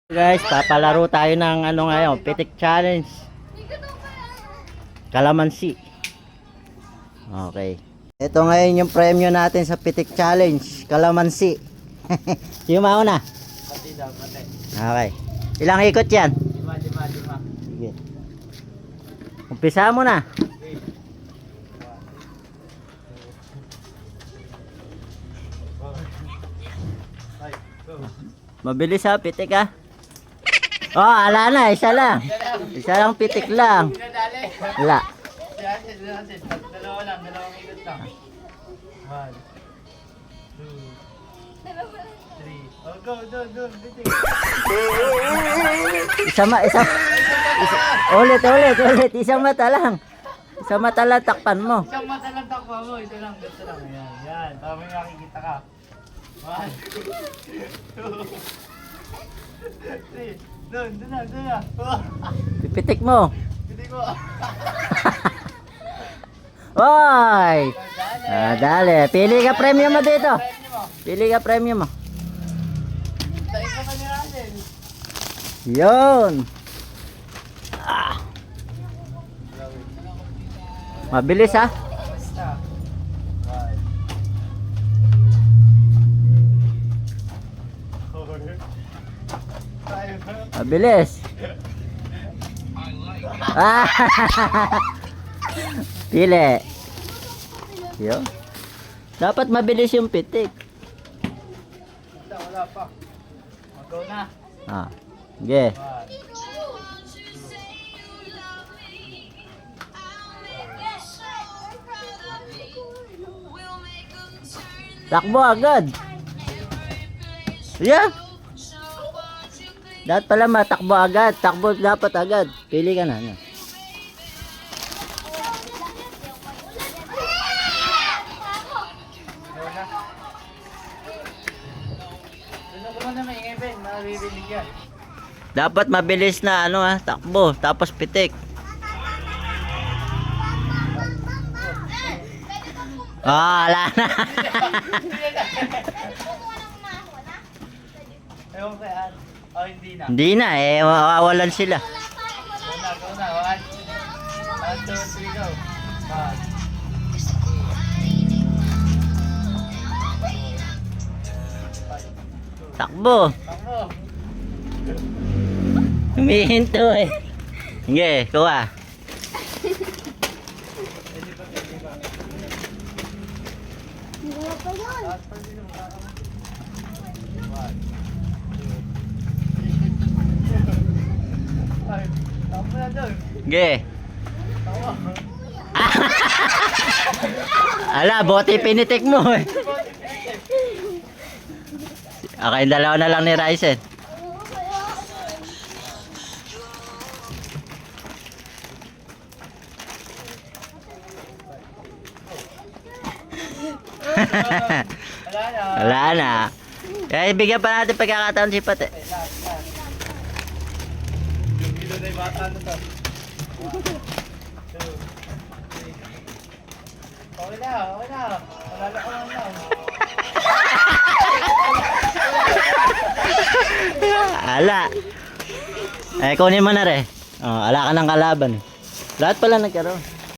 Guys, papalaro tayo ng ano ngayon, pitik challenge. Kalamansi. Okay. Ito ngayon yung premyo natin sa pitik challenge, kalamansi. Sino mauna? Pati daw, pati. Okay. Ilang ikot yan? Lima. Sige. Umpisa mo na. Mabilis ha, pitik ha. Oh, ala na, isa lang. Isa lang pitik lang. Pinadali. Wala. Dalawa lang, dalawang ikot lang. 1, 2, 3. Oh, go, bitik. Ulit. Isang mata lang. Isang mata lang, takpan mo. Isang mata lang takpa mo, ito lang. Yan. Para may makikita ka. 1, 2, 3. Doon na. Pipitik mo. Bitik mo. Oy! Dali. Pili ka premyo mo dito. Premyo mo. Pili ka premyo mo. Tayo ka kanya natin. Yun. Mabilis ha. Basta. 1, 2, 3. Mabilis. Pili. Yun. Dapat mabilis yung pitik. Wala pa. Mag-go na. Sige. 1, Takbo agad. Yeah. Dapat pala matakbo agad. Takbo dapat agad. Pili ka na. Ano ko na may event, maririnig yan. Dapat mabilis na ano ha, takbo. Tapos pitik. Wala na. Ewan ko yan. Oh, hindi na. Hindi na mawawalan sila. Go na. 1, 2, 3, go. 1. Takbo. Takbo. Humihinto eh. Sige, kuha. Takbo na doon. Sige. Takbo. Ala, bote pinitik mo eh. Okay, dalawa na lang ni Ryzen. Wala na. Kaya bigyan pa natin pagkakataon si Pate. Yung ilo na yung bata na to. 1, 2, 3. Okay na. Malala ko lang na. Ala. Kunin mo na rin. Ala ka ng kalaban. Lahat pala nagkaroon.